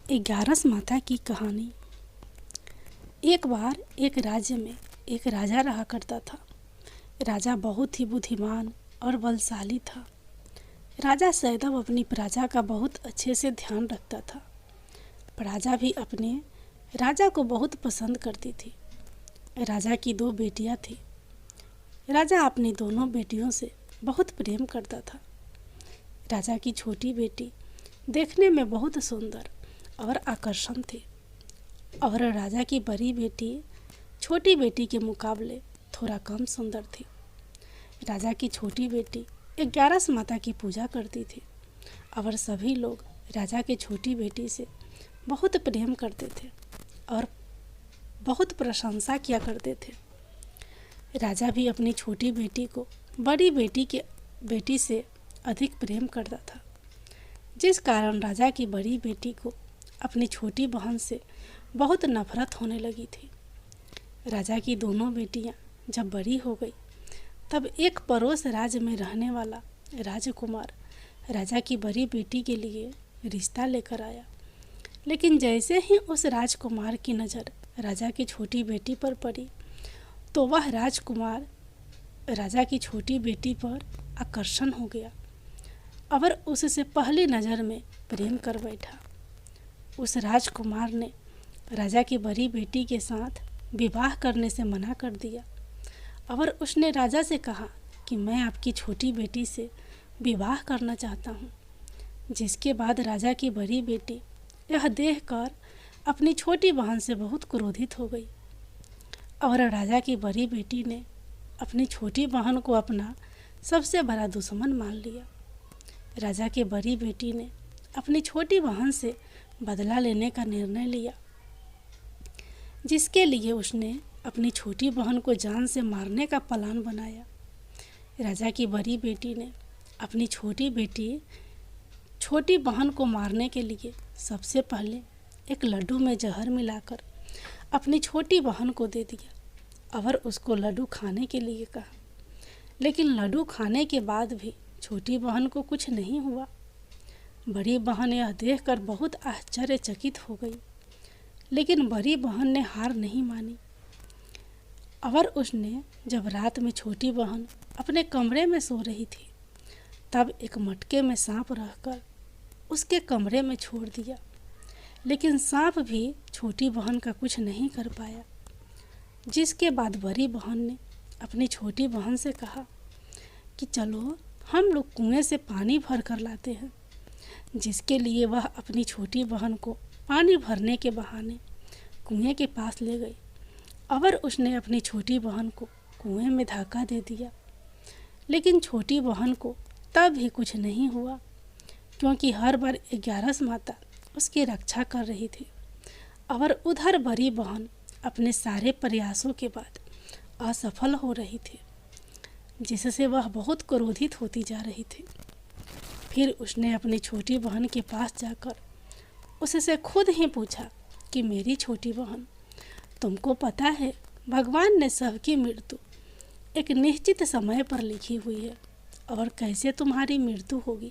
ग्यारस माता की कहानी। एक बार एक राज्य में एक राजा रहा करता था। राजा बहुत ही बुद्धिमान और बलशाली था। राजा सदैव अपनी प्रजा का बहुत अच्छे से ध्यान रखता था। प्रजा भी अपने राजा को बहुत पसंद करती थी। राजा की 2 बेटियां थी। राजा अपनी दोनों बेटियों से बहुत प्रेम करता था। राजा की छोटी बेटी देखने में बहुत सुंदर और आकर्षण थी और राजा की बड़ी बेटी छोटी बेटी के मुकाबले थोड़ा कम सुंदर थी। राजा की छोटी बेटी 11 माता की पूजा करती थी और सभी लोग राजा की छोटी बेटी से बहुत प्रेम करते थे और बहुत प्रशंसा किया करते थे। राजा भी अपनी छोटी बेटी को बड़ी बेटी से अधिक प्रेम करता था, जिस कारण राजा की बड़ी बेटी को अपनी छोटी बहन से बहुत नफरत होने लगी थी। राजा की दोनों बेटियां जब बड़ी हो गई तब एक पड़ोस राज्य में रहने वाला राजकुमार राजा की बड़ी बेटी के लिए रिश्ता लेकर आया। लेकिन जैसे ही उस राजकुमार की नज़र राजा की छोटी बेटी पर पड़ी तो वह राजकुमार राजा की छोटी बेटी पर आकर्षण हो गया और उससे पहली नज़र में प्रेम कर बैठा। उस राजकुमार ने राजा की बड़ी बेटी के साथ विवाह करने से मना कर दिया और उसने राजा से कहा कि मैं आपकी छोटी बेटी से विवाह करना चाहता हूँ। जिसके बाद राजा की बड़ी बेटी यह देखकर अपनी छोटी बहन से बहुत क्रोधित हो गई और राजा की बड़ी बेटी ने अपनी छोटी बहन को अपना सबसे बड़ा दुश्मन मान लिया। राजा की बड़ी बेटी ने अपनी छोटी बहन से बदला लेने का निर्णय लिया, जिसके लिए उसने अपनी छोटी बहन को जान से मारने का प्लान बनाया। राजा की बड़ी बेटी ने अपनी छोटी बहन को मारने के लिए सबसे पहले एक लड्डू में जहर मिलाकर अपनी छोटी बहन को दे दिया और उसको लड्डू खाने के लिए कहा। लेकिन लड्डू खाने के बाद भी छोटी बहन को कुछ नहीं हुआ। बड़ी बहन यह देखकर बहुत आश्चर्यचकित हो गई, लेकिन बड़ी बहन ने हार नहीं मानी और उसने जब रात में छोटी बहन अपने कमरे में सो रही थी तब एक मटके में सांप रखकर उसके कमरे में छोड़ दिया। लेकिन सांप भी छोटी बहन का कुछ नहीं कर पाया। जिसके बाद बड़ी बहन ने अपनी छोटी बहन से कहा कि चलो हम लोग कुएं से पानी भर कर लाते हैं। जिसके लिए वह अपनी छोटी बहन को पानी भरने के बहाने कुएं के पास ले गई और उसने अपनी छोटी बहन को कुएं में धक्का दे दिया। लेकिन छोटी बहन को तब भी कुछ नहीं हुआ, क्योंकि हर बार 11 माता उसकी रक्षा कर रही थी और उधर बड़ी बहन अपने सारे प्रयासों के बाद असफल हो रही थी, जिससे वह बहुत क्रोधित होती जा रही थी। फिर उसने अपनी छोटी बहन के पास जाकर उससे खुद ही पूछा कि मेरी छोटी बहन, तुमको पता है भगवान ने सबकी मृत्यु एक निश्चित समय पर लिखी हुई है और कैसे तुम्हारी मृत्यु होगी,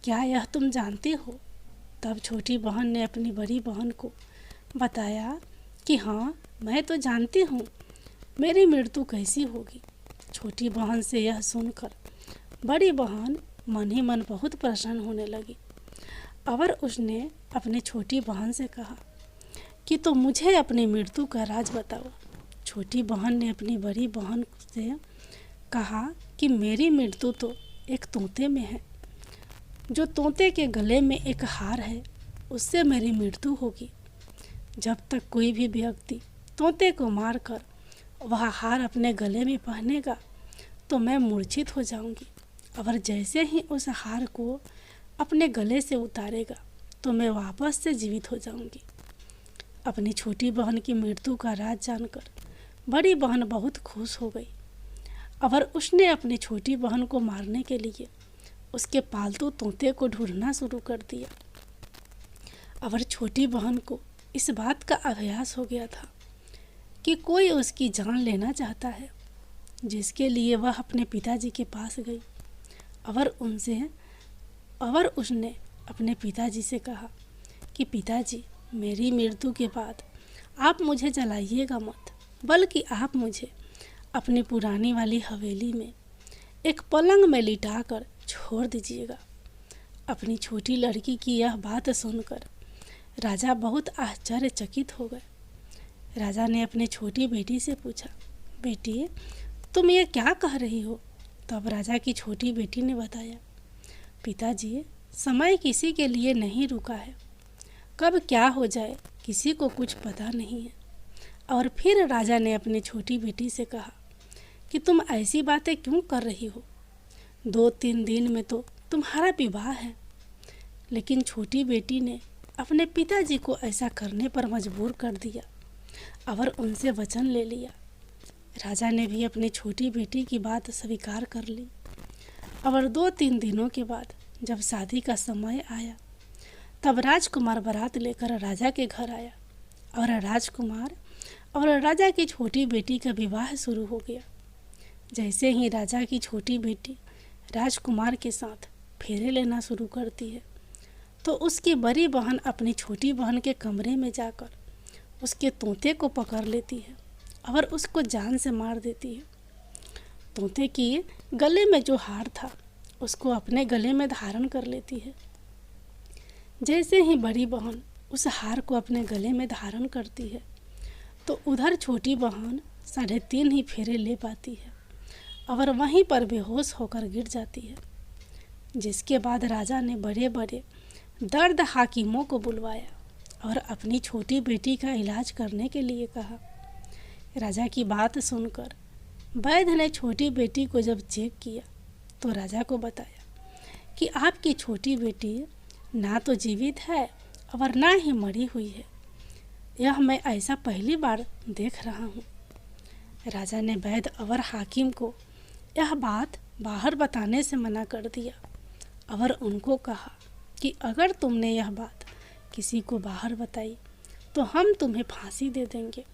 क्या यह तुम जानती हो? तब छोटी बहन ने अपनी बड़ी बहन को बताया कि हाँ, मैं तो जानती हूँ मेरी मृत्यु कैसी होगी। छोटी बहन से यह सुनकर बड़ी बहन मन ही मन बहुत प्रसन्न होने लगी और उसने अपनी छोटी बहन से कहा कि तो मुझे अपनी मृत्यु का राज बताओ। छोटी बहन ने अपनी बड़ी बहन से कहा कि मेरी मृत्यु तो एक तोते में है। जो तोते के गले में एक हार है, उससे मेरी मृत्यु होगी। जब तक कोई भी व्यक्ति तोते को मारकर वह हार अपने गले में पहनेगा तो मैं मूर्छित हो जाऊंगी और जैसे ही उस हार को अपने गले से उतारेगा तो मैं वापस से जीवित हो जाऊंगी। अपनी छोटी बहन की मृत्यु का राज जानकर बड़ी बहन बहुत खुश हो गई और उसने अपनी छोटी बहन को मारने के लिए उसके पालतू तोते को ढूंढना शुरू कर दिया। और छोटी बहन को इस बात का आभास हो गया था कि कोई उसकी जान लेना चाहता है, जिसके लिए वह अपने पिताजी के पास गई और उसने अपने पिताजी से कहा कि पिताजी, मेरी मृत्यु के बाद आप मुझे जलाइएगा मत, बल्कि आप मुझे अपनी पुरानी वाली हवेली में एक पलंग में लिटाकर छोड़ दीजिएगा। अपनी छोटी लड़की की यह बात सुनकर राजा बहुत आश्चर्यचकित हो गए। राजा ने अपनी छोटी बेटी से पूछा, बेटी, तुम ये क्या कह रही हो? तब राजा की छोटी बेटी ने बताया, पिताजी, समय किसी के लिए नहीं रुका है, कब क्या हो जाए किसी को कुछ पता नहीं है। और फिर राजा ने अपनी छोटी बेटी से कहा कि तुम ऐसी बातें क्यों कर रही हो? 2-3 दिन में तो तुम्हारा विवाह है। लेकिन छोटी बेटी ने अपने पिताजी को ऐसा करने पर मजबूर कर दिया और उनसे वचन ले लिया। राजा ने भी अपनी छोटी बेटी की बात स्वीकार कर ली। और 2-3 दिनों के बाद जब शादी का समय आया, तब राजकुमार बारात लेकर राजा के घर आया और राजकुमार और राजा की छोटी बेटी का विवाह शुरू हो गया। जैसे ही राजा की छोटी बेटी राजकुमार के साथ फेरे लेना शुरू करती है, तो उसकी बड़ी बहन अपनी छोटी बहन के कमरे में जाकर उसके तोते को पकड़ लेती है और उसको जान से मार देती है। तोते की गले में जो हार था उसको अपने गले में धारण कर लेती है। जैसे ही बड़ी बहन उस हार को अपने गले में धारण करती है, तो उधर छोटी बहन 3.5 ही फेरे ले पाती है और वहीं पर बेहोश होकर गिर जाती है। जिसके बाद राजा ने बड़े बड़े दर्द हाकिमों को बुलवाया और अपनी छोटी बेटी का इलाज करने के लिए कहा। राजा की बात सुनकर वैद्य ने छोटी बेटी को जब चेक किया, तो राजा को बताया कि आपकी छोटी बेटी ना तो जीवित है और ना ही मरी हुई है। यह मैं ऐसा पहली बार देख रहा हूँ। राजा ने वैद्य और हाकिम को यह बात बाहर बताने से मना कर दिया और उनको कहा कि अगर तुमने यह बात किसी को बाहर बताई तो हम तुम्हें फांसी दे देंगे।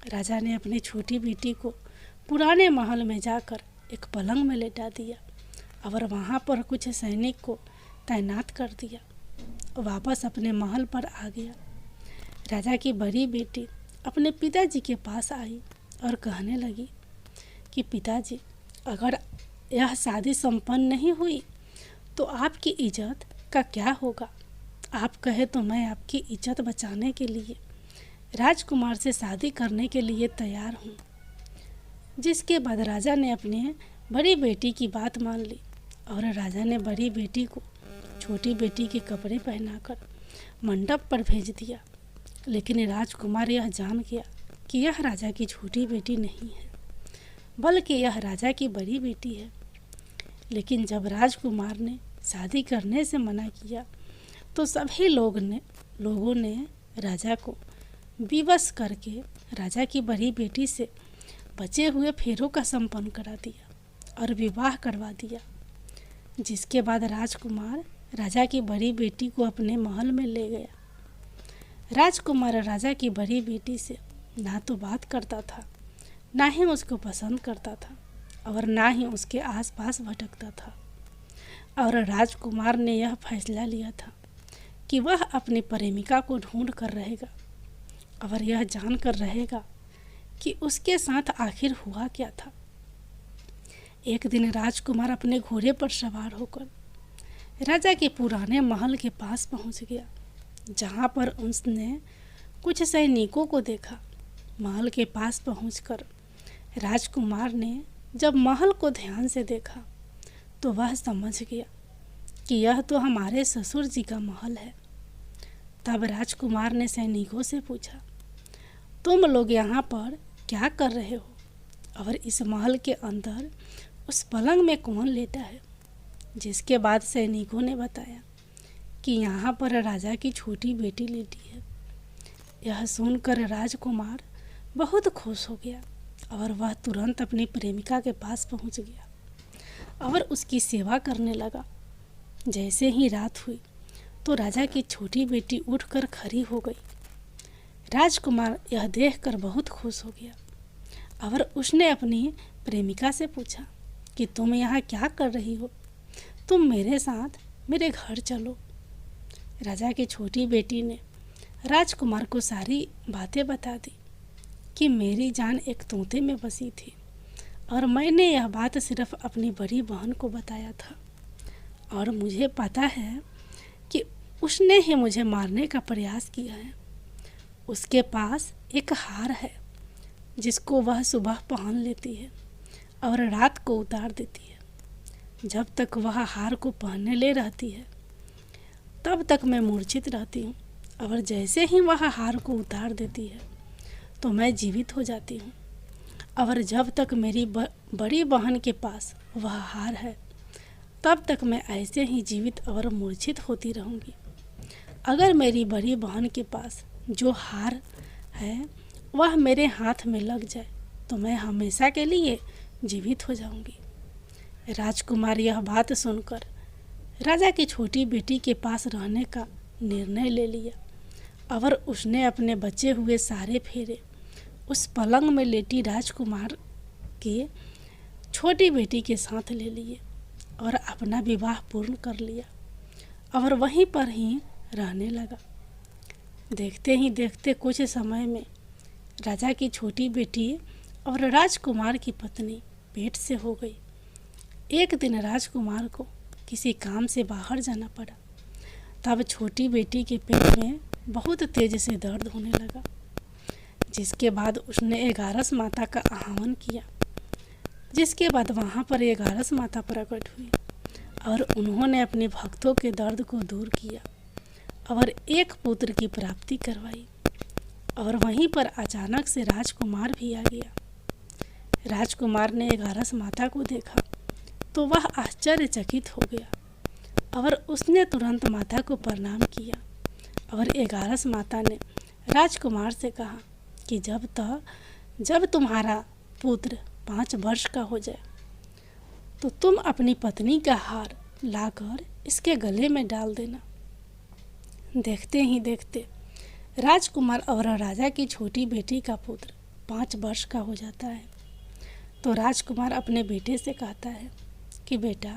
राजा ने अपनी छोटी बेटी को पुराने महल में जाकर एक पलंग में लेटा दिया और वहाँ पर कुछ सैनिक को तैनात कर दिया। वापस अपने महल पर आ गया। राजा की बड़ी बेटी अपने पिताजी के पास आई और कहने लगी कि पिताजी, अगर यह शादी संपन्न नहीं हुई तो आपकी इज्जत का क्या होगा? आप कहे तो मैं आपकी इज्जत बचाने के लिए राजकुमार से शादी करने के लिए तैयार हूँ। जिसके बाद राजा ने अपने बड़ी बेटी की बात मान ली और राजा ने बड़ी बेटी को छोटी बेटी के कपड़े पहनाकर मंडप पर भेज दिया। लेकिन राजकुमार यह जान गया कि यह राजा की छोटी बेटी नहीं है, बल्कि यह राजा की बड़ी बेटी है। लेकिन जब राजकुमार ने शादी करने से मना किया, तो सभी लोगों ने राजा को विवश करके राजा की बड़ी बेटी से बचे हुए फेरों का संपन्न करा दिया और विवाह करवा दिया। जिसके बाद राजकुमार राजा की बड़ी बेटी को अपने महल में ले गया। राजकुमार राजा की बड़ी बेटी से ना तो बात करता था, ना ही उसको पसंद करता था और ना ही उसके आसपास भटकता था। और राजकुमार ने यह फैसला लिया था कि वह अपनी प्रेमिका को ढूंढ कर रहेगा और यह जान कर रहेगा कि उसके साथ आखिर हुआ क्या था। एक दिन राजकुमार अपने घोड़े पर सवार होकर राजा के पुराने महल के पास पहुंच गया, जहां पर उसने कुछ सैनिकों को देखा। महल के पास पहुंचकर राजकुमार ने जब महल को ध्यान से देखा, तो वह समझ गया कि यह तो हमारे ससुर जी का महल है। तब राजकुमार ने सैनिकों से पूछा, तुम लोग यहाँ पर क्या कर रहे हो? और इस महल के अंदर उस पलंग में कौन लेटा है? जिसके बाद सैनिकों ने बताया कि यहाँ पर राजा की छोटी बेटी लेटी है। यह सुनकर राजकुमार बहुत खुश हो गया और वह तुरंत अपनी प्रेमिका के पास पहुँच गया और उसकी सेवा करने लगा। जैसे ही रात हुई, तो राजा की छोटी बेटी उठकर खड़ी हो गई। राजकुमार यह देखकर बहुत खुश हो गया और उसने अपनी प्रेमिका से पूछा कि तुम यहाँ क्या कर रही हो? तुम मेरे साथ मेरे घर चलो। राजा की छोटी बेटी ने राजकुमार को सारी बातें बता दी कि मेरी जान एक तोते में बसी थी और मैंने यह बात सिर्फ अपनी बड़ी बहन को बताया था और मुझे पता है कि उसने ही मुझे मारने का प्रयास किया है। उसके पास एक हार है जिसको वह सुबह पहन लेती है और रात को उतार देती है। जब तक वह हार को पहनने ले रहती है तब तक मैं मूर्छित रहती हूँ और जैसे ही वह हार को उतार देती है तो मैं जीवित हो जाती हूँ। और जब तक मेरी बड़ी बहन के पास वह हार है तब तक मैं ऐसे ही जीवित और मूर्छित होती रहूँगी। अगर मेरी बड़ी बहन के पास जो हार है वह मेरे हाथ में लग जाए तो मैं हमेशा के लिए जीवित हो जाऊँगी। राजकुमार यह बात सुनकर राजा की छोटी बेटी के पास रहने का निर्णय ले लिया और उसने अपने बचे हुए सारे फेरे उस पलंग में लेटी राजकुमार के छोटी बेटी के साथ ले लिए और अपना विवाह पूर्ण कर लिया और वहीं पर ही रहने लगा। देखते ही देखते कुछ समय में राजा की छोटी बेटी और राजकुमार की पत्नी पेट से हो गई। एक दिन राजकुमार को किसी काम से बाहर जाना पड़ा। तब छोटी बेटी के पेट में बहुत तेज से दर्द होने लगा, जिसके बाद उसने 11 माता का आह्वान किया। जिसके बाद वहाँ पर 11 माता प्रकट हुई और उन्होंने अपने भक्तों के दर्द को दूर किया और एक पुत्र की प्राप्ति करवाई। और वहीं पर अचानक से राजकुमार भी आ गया। राजकुमार ने 11 माता को देखा तो वह आश्चर्यचकित हो गया और उसने तुरंत माता को प्रणाम किया। और 11 माता ने राजकुमार से कहा कि जब तुम्हारा पुत्र 5 वर्ष का हो जाए तो तुम अपनी पत्नी का हार लाकर इसके गले में डाल देना। देखते ही देखते राजकुमार और राजा की छोटी बेटी का पुत्र 5 वर्ष का हो जाता है। तो राजकुमार अपने बेटे से कहता है कि बेटा,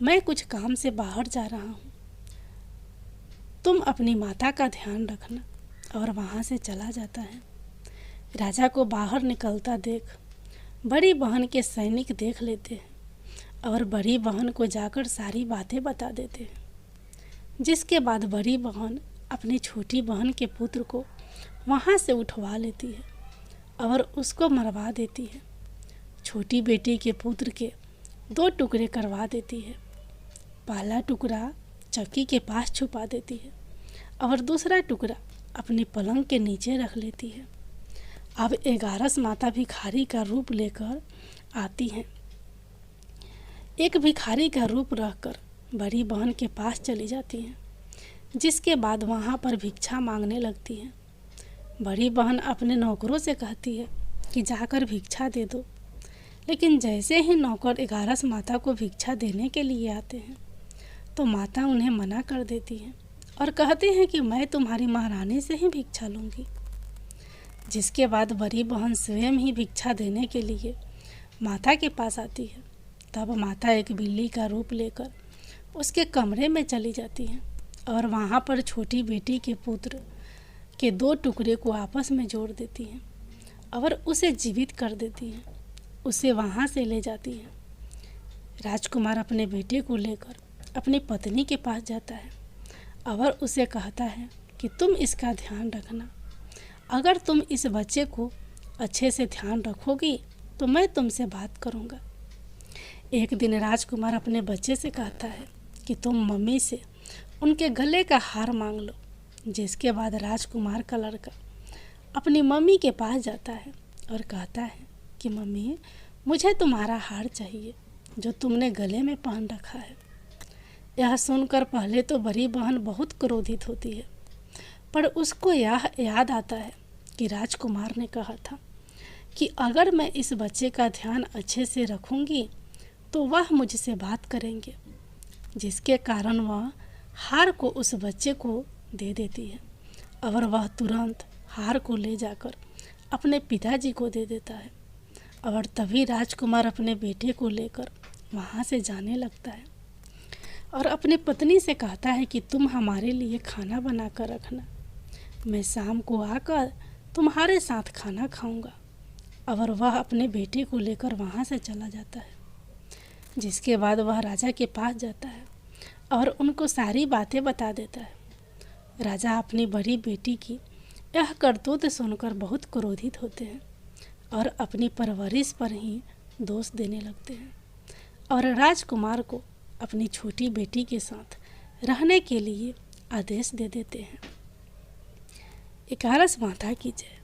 मैं कुछ काम से बाहर जा रहा हूँ, तुम अपनी माता का ध्यान रखना। और वहाँ से चला जाता है। राजा को बाहर निकलता देख बड़ी बहन के सैनिक देख लेते हैं और बड़ी बहन को जाकर सारी बातें बता देते हैं। जिसके बाद बड़ी बहन अपनी छोटी बहन के पुत्र को वहाँ से उठवा लेती है और उसको मरवा देती है। छोटी बेटी के पुत्र के 2 टुकड़े करवा देती है। पहला टुकड़ा चक्की के पास छुपा देती है और दूसरा टुकड़ा अपने पलंग के नीचे रख लेती है। अब 11 माता भिखारी का रूप लेकर आती हैं। एक भिखारी का रूप रखकर बड़ी बहन के पास चली जाती हैं। जिसके बाद वहाँ पर भिक्षा मांगने लगती हैं। बड़ी बहन अपने नौकरों से कहती है कि जाकर भिक्षा दे दो। लेकिन जैसे ही नौकर 11 माता को भिक्षा देने के लिए आते हैं तो माता उन्हें मना कर देती हैं और कहती हैं कि मैं तुम्हारी महारानी से ही भिक्षा लूँगी। जिसके बाद बड़ी बहन स्वयं ही भिक्षा देने के लिए माता के पास आती है। तब माता एक बिल्ली का रूप लेकर उसके कमरे में चली जाती हैं और वहाँ पर छोटी बेटी के पुत्र के 2 टुकड़े को आपस में जोड़ देती हैं और उसे जीवित कर देती हैं। उसे वहाँ से ले जाती हैं। राजकुमार अपने बेटे को लेकर अपनी पत्नी के पास जाता है और उसे कहता है कि तुम इसका ध्यान रखना। अगर तुम इस बच्चे को अच्छे से ध्यान रखोगी तो मैं तुमसे बात करूँगा। एक दिन राजकुमार अपने बच्चे से कहता है कि तुम मम्मी से उनके गले का हार मांग लो। जिसके बाद राजकुमार का लड़का अपनी मम्मी के पास जाता है और कहता है कि मम्मी, मुझे तुम्हारा हार चाहिए जो तुमने गले में पहन रखा है। यह सुनकर पहले तो बड़ी बहन बहुत क्रोधित होती है, पर उसको यह याद आता है कि राजकुमार ने कहा था कि अगर मैं इस बच्चे का ध्यान अच्छे से रखूंगी तो वह मुझसे बात करेंगे। जिसके कारण वह हार को उस बच्चे को दे देती है और वह तुरंत हार को ले जाकर अपने पिताजी को दे देता है। और तभी राजकुमार अपने बेटे को लेकर वहाँ से जाने लगता है। और अपनी पत्नी से कहता है कि तुम हमारे लिए खाना बना कर रखना, मैं शाम को आकर तुम्हारे साथ खाना खाऊंगा। और वह अपने बेटे को लेकर वहाँ से चला जाता है। जिसके बाद वह राजा के पास जाता है और उनको सारी बातें बता देता है। राजा अपनी बड़ी बेटी की यह करतूत सुनकर बहुत क्रोधित होते हैं और अपनी परवरिश पर ही दोष देने लगते हैं और राजकुमार को अपनी छोटी बेटी के साथ रहने के लिए आदेश दे देते हैं। 11 माता की जय।